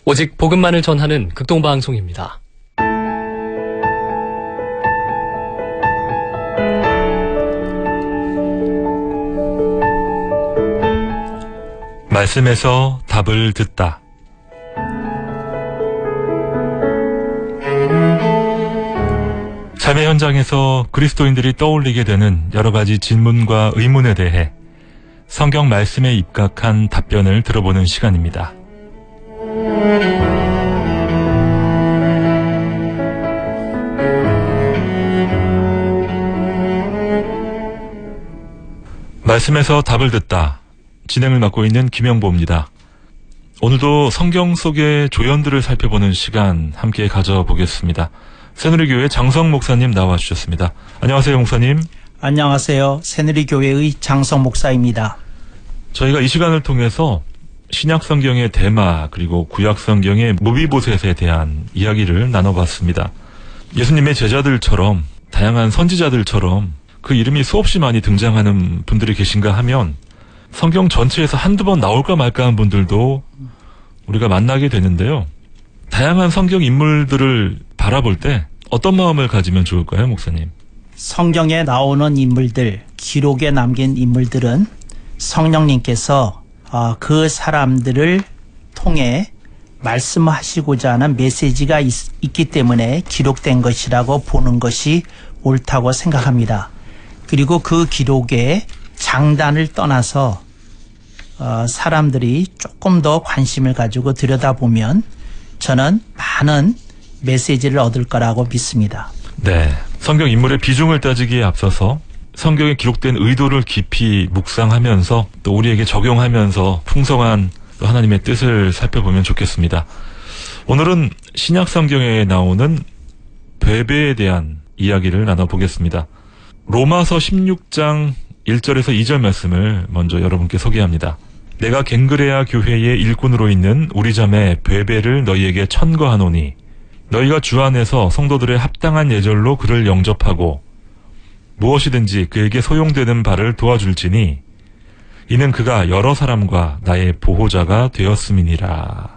오직 복음만을 전하는 극동방송입니다. 말씀에서 답을 듣다. 삶의 현장에서 그리스도인들이 떠올리게 되는 여러 가지 질문과 의문에 대해 성경 말씀에 입각한 답변을 들어보는 시간입니다. 말씀에서 답을 듣다. 진행을 맡고 있는 김영보입니다. 오늘도 성경 속의 조연들을 살펴보는 시간 함께 가져보겠습니다. 새누리교회 장성 목사님 나와주셨습니다. 안녕하세요, 목사님. 안녕하세요. 새누리교회의 장성 목사입니다. 저희가 이 시간을 통해서 신약 성경의 대마 그리고 구약 성경의 무비보셋에 대한 이야기를 나눠봤습니다. 예수님의 제자들처럼 다양한 선지자들처럼 그 이름이 수없이 많이 등장하는 분들이 계신가 하면 성경 전체에서 한두 번 나올까 말까 한 분들도 우리가 만나게 되는데요. 다양한 성경 인물들을 바라볼 때 어떤 마음을 가지면 좋을까요, 목사님? 성경에 나오는 인물들, 기록에 남긴 인물들은 성령님께서 그 사람들을 통해 말씀하시고자 하는 메시지가 있기 때문에 기록된 것이라고 보는 것이 옳다고 생각합니다. 그리고 그 기록에 장단을 떠나서 사람들이 조금 더 관심을 가지고 들여다보면 저는 많은 메시지를 얻을 거라고 믿습니다. 네, 성경 인물의 비중을 따지기에 앞서서 성경에 기록된 의도를 깊이 묵상하면서 또 우리에게 적용하면서 풍성한 또 하나님의 뜻을 살펴보면 좋겠습니다. 오늘은 신약 성경에 나오는 베베에 대한 이야기를 나눠보겠습니다. 로마서 16장 1절에서 2절 말씀을 먼저 여러분께 소개합니다. 내가 갱그레아 교회의 일꾼으로 있는 우리 자매 베베를 너희에게 천거하노니 너희가 주 안에서 성도들의 합당한 예절로 그를 영접하고 무엇이든지 그에게 소용되는 바를 도와줄지니 이는 그가 여러 사람과 나의 보호자가 되었음이니라.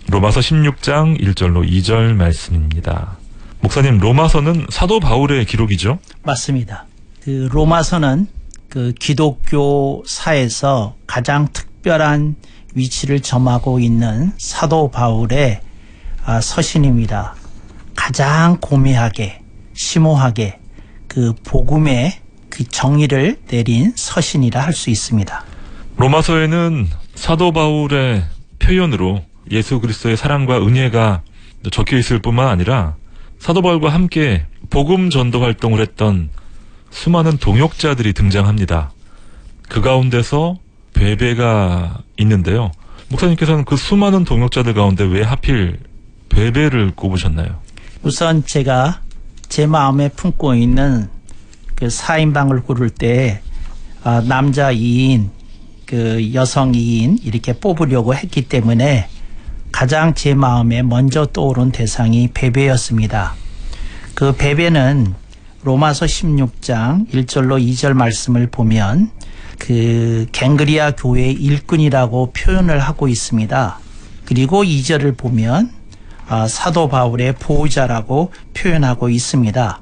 로마서 16장 1절로 2절 말씀입니다. 목사님, 로마서는 사도 바울의 기록이죠? 맞습니다. 그 로마서는 그 기독교사에서 가장 특별한 위치를 점하고 있는 사도 바울의 서신입니다. 가장 고매하게, 심오하게 그 복음의 그 정의를 내린 서신이라 할 수 있습니다. 로마서에는 사도 바울의 표현으로 예수 그리스도의 사랑과 은혜가 적혀 있을 뿐만 아니라 사도 바울과 함께 복음 전도 활동을 했던 수많은 동역자들이 등장합니다. 그 가운데서 베베가 있는데요. 목사님께서는 그 수많은 동역자들 가운데 왜 하필 베베를 꼽으셨나요? 우선 제가 제 마음에 품고 있는 그 4인방을 고를 때 남자 2인, 그 여성 2인 이렇게 뽑으려고 했기 때문에 가장 제 마음에 먼저 떠오른 대상이 베베였습니다. 그 베베는 로마서 16장 1절로 2절 말씀을 보면 그 갱그리아 교회의 일꾼이라고 표현을 하고 있습니다. 그리고 2절을 보면 사도 바울의 보호자라고 표현하고 있습니다.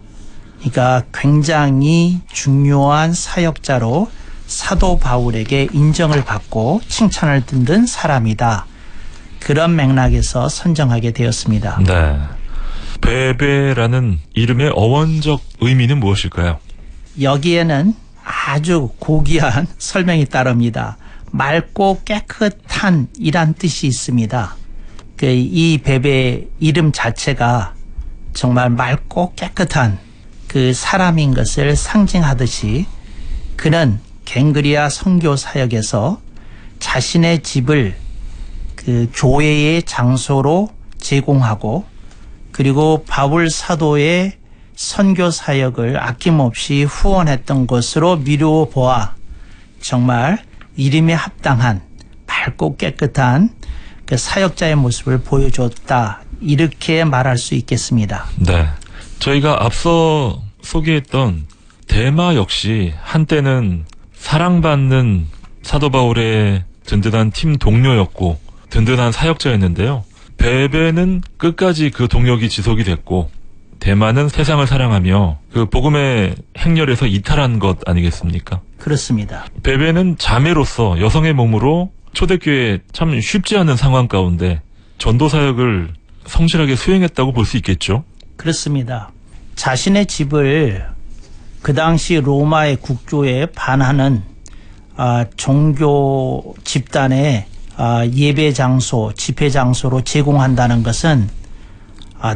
그러니까 굉장히 중요한 사역자로 사도 바울에게 인정을 받고 칭찬을 듣는 사람이다. 그런 맥락에서 선정하게 되었습니다. 네. 베베라는 이름의 어원적 의미는 무엇일까요? 여기에는 아주 고귀한 설명이 따릅니다. 맑고 깨끗한 이란 뜻이 있습니다. 이 베베 이름 자체가 정말 맑고 깨끗한 그 사람인 것을 상징하듯이 그는 갱그리아 선교 사역에서 자신의 집을 그 교회의 장소로 제공하고 그리고 바울 사도의 선교 사역을 아낌없이 후원했던 것으로 미루어 보아 정말 이름에 합당한 밝고 깨끗한 그 사역자의 모습을 보여줬다. 이렇게 말할 수 있겠습니다. 네. 저희가 앞서 소개했던 대마 역시 한때는 사랑받는 사도 바울의 든든한 팀 동료였고 든든한 사역자였는데요. 베베는 끝까지 그 동력이 지속이 됐고 대만은 세상을 사랑하며 그 복음의 행렬에서 이탈한 것 아니겠습니까? 그렇습니다. 베베는 자매로서 여성의 몸으로 초대교회에 참 쉽지 않은 상황 가운데 전도 사역을 성실하게 수행했다고 볼 수 있겠죠? 그렇습니다. 자신의 집을 그 당시 로마의 국교에 반하는 종교 집단의 예배 장소, 집회 장소로 제공한다는 것은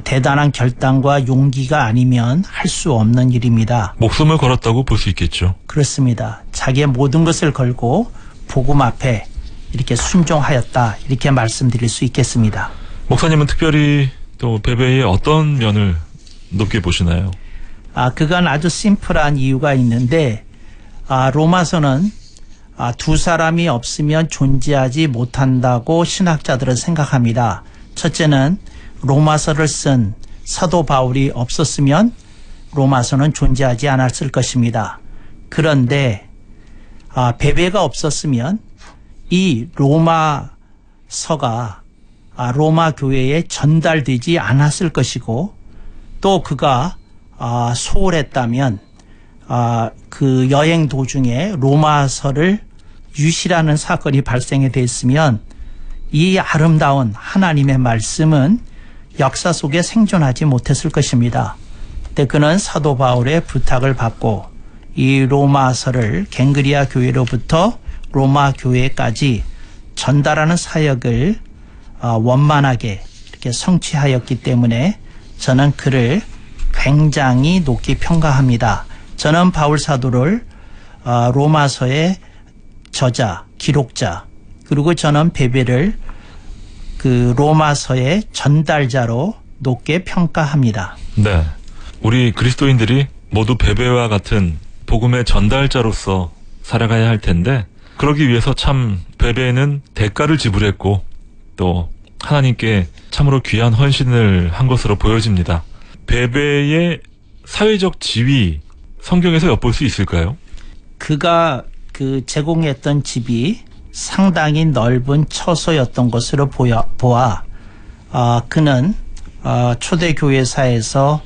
대단한 결단과 용기가 아니면 할 수 없는 일입니다. 목숨을 걸었다고 볼 수 있겠죠. 그렇습니다. 자기의 모든 것을 걸고 복음 앞에 이렇게 순종하였다, 이렇게 말씀드릴 수 있겠습니다. 목사님은 특별히 또 베베의 어떤 면을 높게 보시나요? 그건 아주 심플한 이유가 있는데 로마서는 두 사람이 없으면 존재하지 못한다고 신학자들은 생각합니다. 첫째는 로마서를 쓴 사도 바울이 없었으면 로마서는 존재하지 않았을 것입니다. 그런데 베베가 없었으면 이 로마서가 로마 교회에 전달되지 않았을 것이고, 또 그가 소홀했다면 그 여행 도중에 로마서를 유실하는 사건이 발생이 됐으면 이 아름다운 하나님의 말씀은 역사 속에 생존하지 못했을 것입니다. 근데 그는 사도 바울의 부탁을 받고 이 로마서를 갱그리아 교회로부터 로마 교회까지 전달하는 사역을 원만하게 이렇게 성취하였기 때문에 저는 그를 굉장히 높게 평가합니다. 저는 바울 사도를 로마서의 저자, 기록자, 그리고 저는 베베를 그 로마서의 전달자로 높게 평가합니다. 네. 우리 그리스도인들이 모두 베베와 같은 복음의 전달자로서 살아가야 할 텐데, 그러기 위해서 참 베베는 대가를 지불했고 또 하나님께 참으로 귀한 헌신을 한 것으로 보여집니다. 베베의 사회적 지위, 성경에서 엿볼 수 있을까요? 그가 그 제공했던 집이 상당히 넓은 처소였던 것으로 보아 그는 초대교회사에서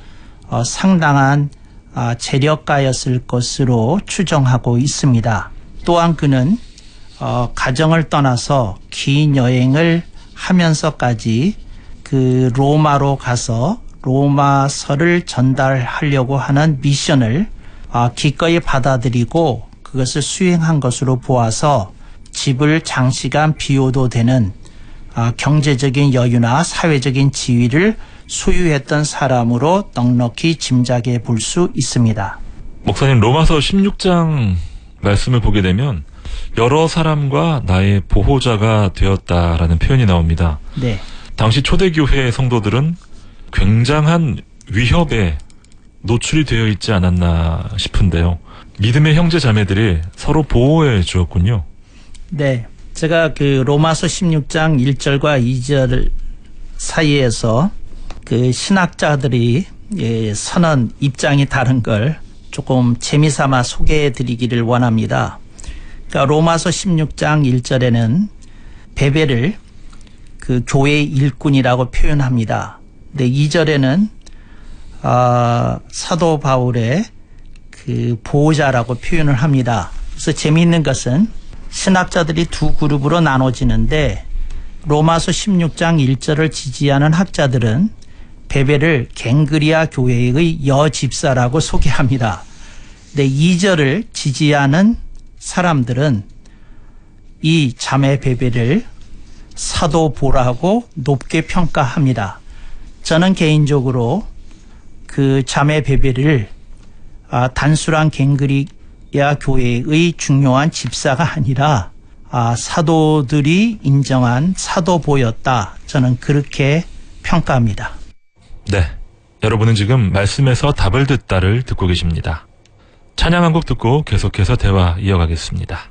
상당한 재력가였을 것으로 추정하고 있습니다. 또한 그는 가정을 떠나서 긴 여행을 하면서까지 그 로마로 가서 로마서를 전달하려고 하는 미션을 기꺼이 받아들이고 그것을 수행한 것으로 보아서 집을 장시간 비워도 되는 경제적인 여유나 사회적인 지위를 소유했던 사람으로 넉넉히 짐작해 볼 수 있습니다. 목사님, 로마서 16장 말씀을 보게 되면 여러 사람과 나의 보호자가 되었다라는 표현이 나옵니다. 네. 당시 초대교회 성도들은 굉장한 위협에 노출이 되어 있지 않았나 싶은데요. 믿음의 형제 자매들이 서로 보호해 주었군요. 네. 제가 그 로마서 16장 1절과 2절 사이에서 그 신학자들이 선언 입장이 다른 걸 조금 재미삼아 소개해 드리기를 원합니다. 그러니까 로마서 16장 1절에는 베베를 그 교회의 일꾼이라고 표현합니다. 근데 2절에는 사도 바울의 그 보호자라고 표현을 합니다. 그래서 재미있는 것은 신학자들이 두 그룹으로 나눠지는데 로마서 16장 1절을 지지하는 학자들은 베베를 갱그리아 교회의 여집사라고 소개합니다. 근데 2절을 지지하는 사람들은 이 자매 베베를 사도 보라고 높게 평가합니다. 저는 개인적으로 그 자매 베베를 단순한 갱그리아 교회의 중요한 집사가 아니라 사도들이 인정한 사도보였다. 저는 그렇게 평가합니다. 네, 여러분은 지금 말씀에서 답을 듣다를 듣고 계십니다. 찬양 한 곡 듣고 계속해서 대화 이어가겠습니다.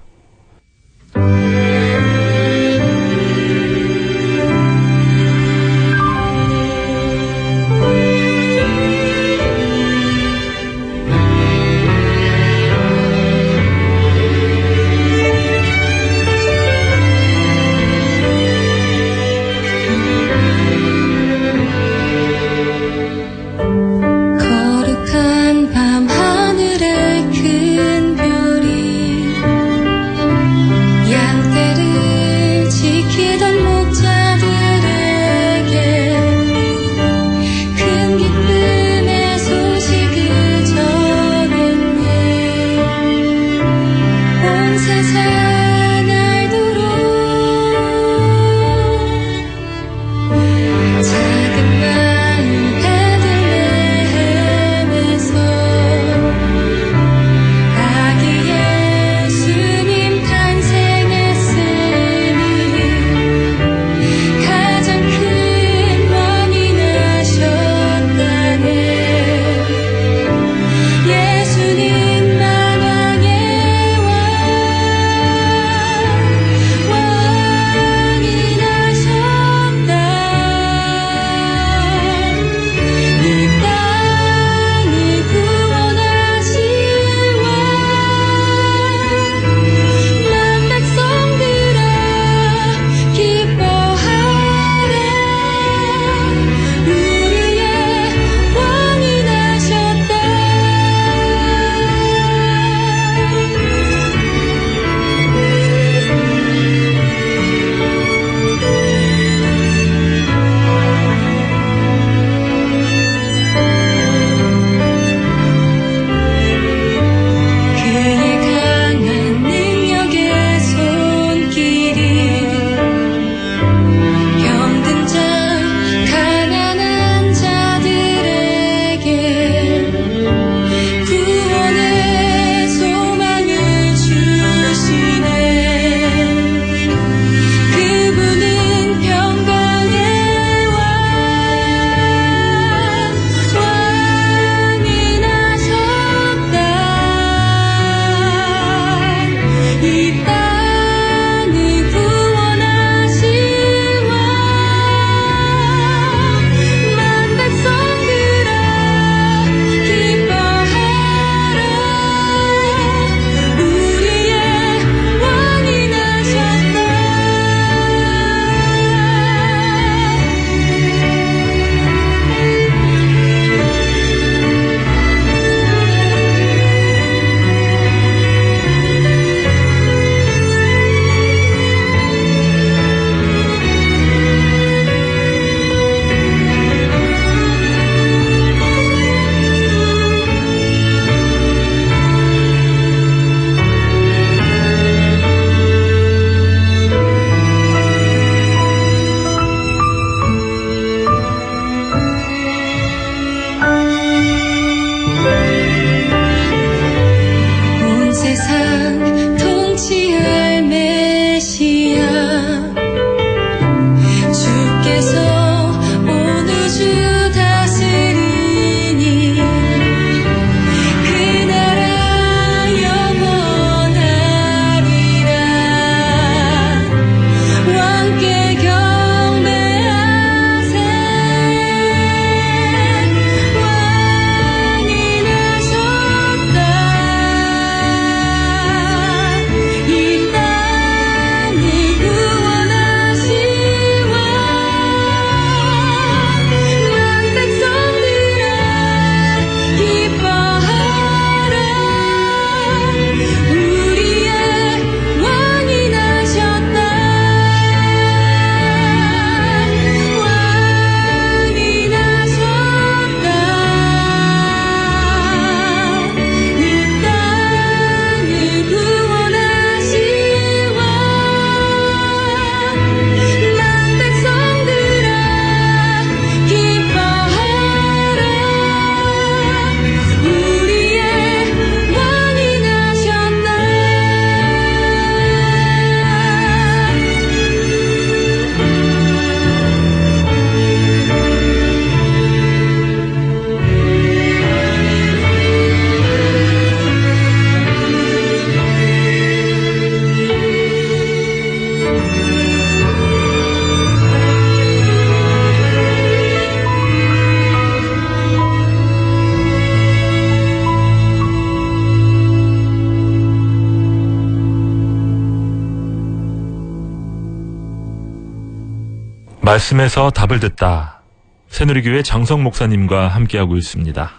말씀에서 답을 듣다. 새누리교회 장성 목사님과 함께하고 있습니다.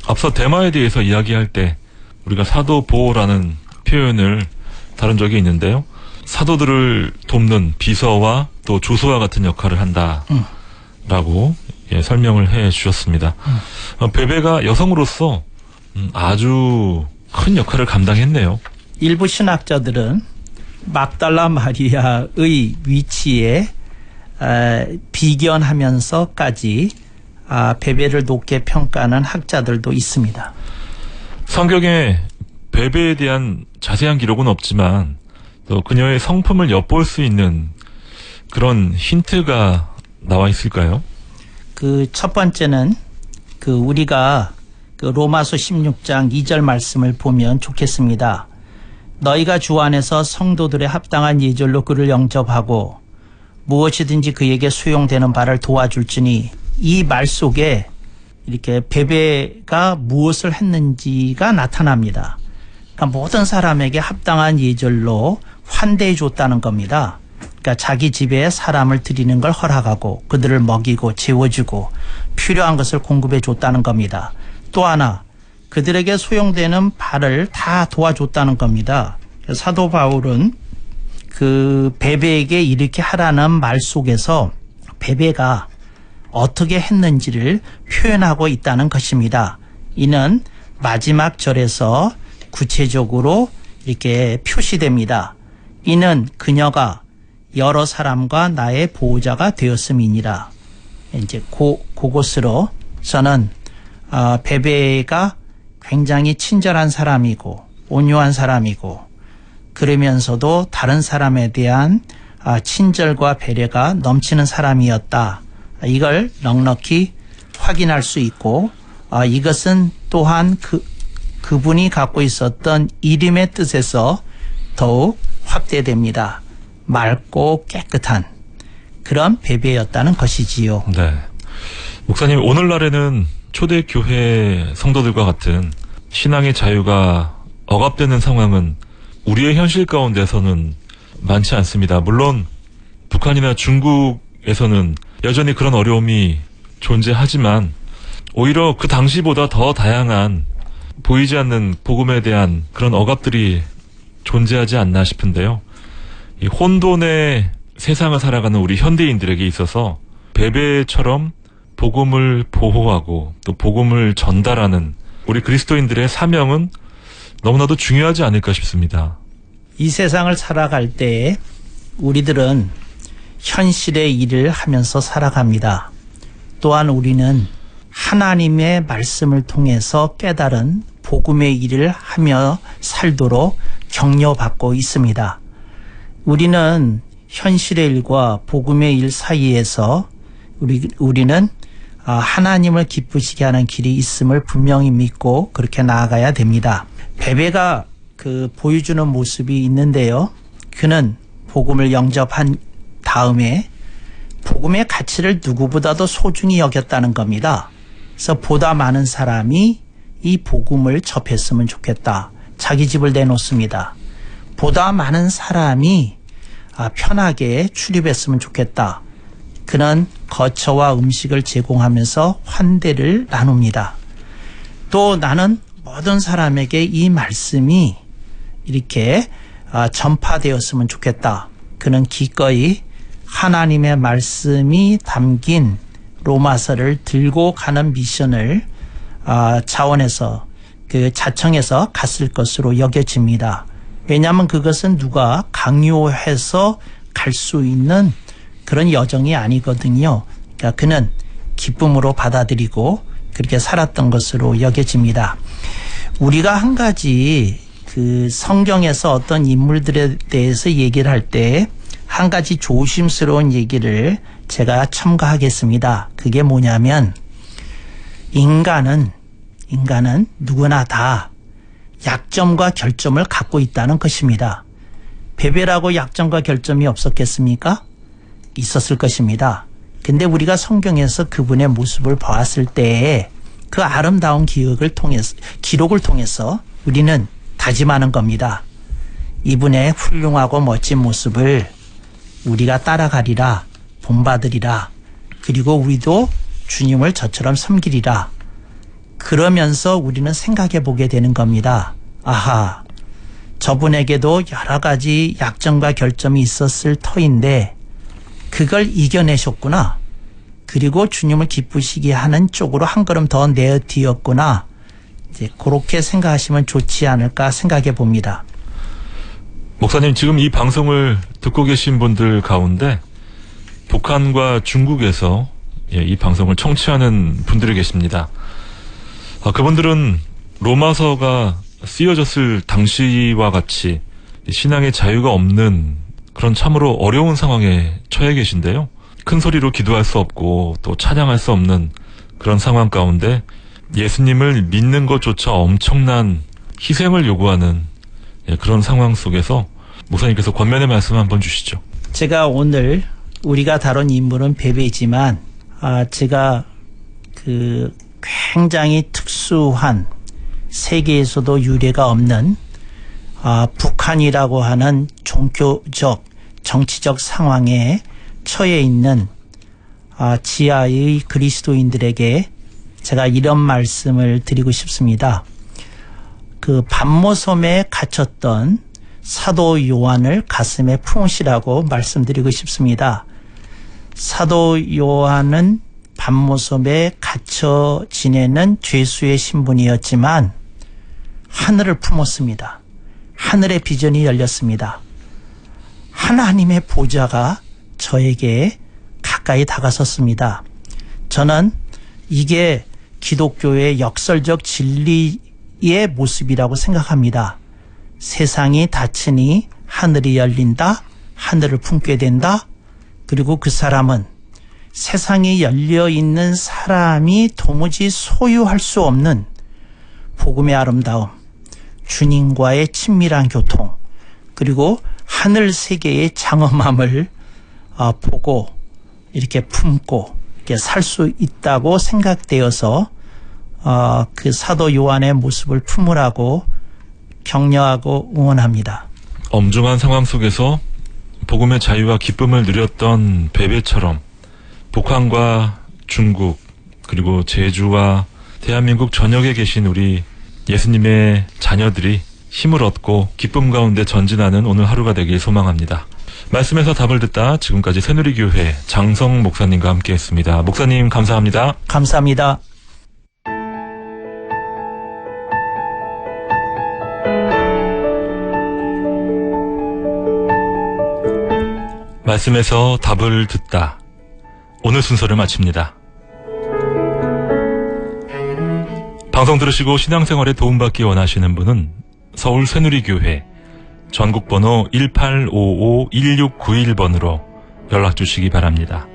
앞서 대마에 대해서 이야기할 때 우리가 사도보라는 표현을 다룬 적이 있는데요. 사도들을 돕는 비서와 또 조수와 같은 역할을 한다라고 설명을 해 주셨습니다. 베베가 여성으로서 아주 큰 역할을 감당했네요. 일부 신학자들은 막달라 마리아의 위치에 비견하면서까지 베베를 높게 평가하는 학자들도 있습니다. 성경에 베베에 대한 자세한 기록은 없지만 또 그녀의 성품을 엿볼 수 있는 그런 힌트가 나와 있을까요? 그 첫 번째는 우리가 로마서 16장 2절 말씀을 보면 좋겠습니다. 너희가 주 안에서 성도들의 합당한 예절로 그를 영접하고 무엇이든지 그에게 수용되는 바를 도와줄지니, 이 말 속에 이렇게 베베가 무엇을 했는지가 나타납니다. 그러니까 모든 사람에게 합당한 예절로 환대해 줬다는 겁니다. 그러니까 자기 집에 사람을 들이는 걸 허락하고 그들을 먹이고 재워주고 필요한 것을 공급해 줬다는 겁니다. 또 하나, 그들에게 소용되는 바를 다 도와줬다는 겁니다. 사도 바울은 그 베베에게 이렇게 하라는 말 속에서 베베가 어떻게 했는지를 표현하고 있다는 것입니다. 이는 마지막 절에서 구체적으로 이렇게 표시됩니다. 이는 그녀가 여러 사람과 나의 보호자가 되었음이니라. 이제 그곳으로 저는 베베가 굉장히 친절한 사람이고 온유한 사람이고 그러면서도 다른 사람에 대한 친절과 배려가 넘치는 사람이었다. 이걸 넉넉히 확인할 수 있고, 이것은 또한 그분이 갖고 있었던 이름의 뜻에서 더욱 확대됩니다. 맑고 깨끗한 그런 베베였다는 것이지요. 네. 목사님, 오늘날에는 초대교회 성도들과 같은 신앙의 자유가 억압되는 상황은 우리의 현실 가운데서는 많지 않습니다. 물론 북한이나 중국에서는 여전히 그런 어려움이 존재하지만 오히려 그 당시보다 더 다양한 보이지 않는 복음에 대한 그런 억압들이 존재하지 않나 싶은데요. 이 혼돈의 세상을 살아가는 우리 현대인들에게 있어서 베베처럼 복음을 보호하고 또 복음을 전달하는 우리 그리스도인들의 사명은 너무나도 중요하지 않을까 싶습니다. 이 세상을 살아갈 때 우리들은 현실의 일을 하면서 살아갑니다. 또한 우리는 하나님의 말씀을 통해서 깨달은 복음의 일을 하며 살도록 격려받고 있습니다. 우리는 현실의 일과 복음의 일 사이에서 우리는 하나님을 기쁘시게 하는 길이 있음을 분명히 믿고 그렇게 나아가야 됩니다. 베베가 보여주는 모습이 있는데요. 그는 복음을 영접한 다음에 복음의 가치를 누구보다도 소중히 여겼다는 겁니다. 그래서 보다 많은 사람이 이 복음을 접했으면 좋겠다. 자기 집을 내놓습니다. 보다 많은 사람이 편하게 출입했으면 좋겠다. 그는 거처와 음식을 제공하면서 환대를 나눕니다. 또 나는 모든 사람에게 이 말씀이 이렇게 전파되었으면 좋겠다. 그는 기꺼이 하나님의 말씀이 담긴 로마서를 들고 가는 미션을 자청해서 갔을 것으로 여겨집니다. 왜냐하면 그것은 누가 강요해서 갈 수 있는 그런 여정이 아니거든요. 그러니까 그는 기쁨으로 받아들이고 그렇게 살았던 것으로 여겨집니다. 우리가 한 가지 성경에서 어떤 인물들에 대해서 얘기를 할 때 한 가지 조심스러운 얘기를 제가 첨가하겠습니다. 그게 뭐냐면 인간은 누구나 다 약점과 결점을 갖고 있다는 것입니다. 베베라고 약점과 결점이 없었겠습니까? 있었을 것입니다. 근데 우리가 성경에서 그분의 모습을 보았을 때 그 아름다운 기록을 통해서 우리는 다짐하는 겁니다. 이분의 훌륭하고 멋진 모습을 우리가 따라가리라, 본받으리라. 그리고 우리도 주님을 저처럼 섬기리라. 그러면서 우리는 생각해 보게 되는 겁니다. 아하, 저분에게도 여러 가지 약점과 결점이 있었을 터인데 그걸 이겨내셨구나. 그리고 주님을 기쁘시게 하는 쪽으로 한 걸음 더 내어뛰었구나. 이제 그렇게 생각하시면 좋지 않을까 생각해 봅니다. 목사님, 지금 이 방송을 듣고 계신 분들 가운데 북한과 중국에서 이 방송을 청취하는 분들이 계십니다. 그분들은 로마서가 쓰여졌을 당시와 같이 신앙의 자유가 없는 그런 참으로 어려운 상황에 처해 계신데요. 큰 소리로 기도할 수 없고 또 찬양할 수 없는 그런 상황 가운데 예수님을 믿는 것조차 엄청난 희생을 요구하는 그런 상황 속에서 목사님께서 권면의 말씀 한번 주시죠. 제가 오늘 우리가 다룬 인물은 베베지만 제가 그 굉장히 특수한 세계에서도 유례가 없는 북한이라고 하는 종교적 정치적 상황에 처해 있는 지하의 그리스도인들에게 제가 이런 말씀을 드리고 싶습니다. 그 반모섬에 갇혔던 사도 요한을 가슴에 품으시라고 말씀드리고 싶습니다. 사도 요한은 반모섬에 갇혀 지내는 죄수의 신분이었지만 하늘을 품었습니다. 하늘의 비전이 열렸습니다. 하나님의 보좌가 저에게 가까이 다가섰습니다. 저는 이게 기독교의 역설적 진리의 모습이라고 생각합니다. 세상이 닫히니 하늘이 열린다, 하늘을 품게 된다. 그리고 그 사람은 세상이 열려있는 사람이 도무지 소유할 수 없는 복음의 아름다움, 주님과의 친밀한 교통, 그리고 하늘 세계의 장엄함을 보고 이렇게 품고 이렇게 살 수 있다고 생각되어서 그 사도 요한의 모습을 품으라고 격려하고 응원합니다. 엄중한 상황 속에서 복음의 자유와 기쁨을 누렸던 베베처럼 북한과 중국 그리고 제주와 대한민국 전역에 계신 우리 예수님의 자녀들이 힘을 얻고 기쁨 가운데 전진하는 오늘 하루가 되길 소망합니다. 말씀에서 답을 듣다 지금까지 새누리교회 장성 목사님과 함께했습니다. 목사님 감사합니다. 감사합니다. 말씀에서 답을 듣다. 오늘 순서를 마칩니다. 방송 들으시고 신앙생활에 도움받기 원하시는 분은 서울 새누리교회 전국번호 1855-1691번으로 연락 주시기 바랍니다.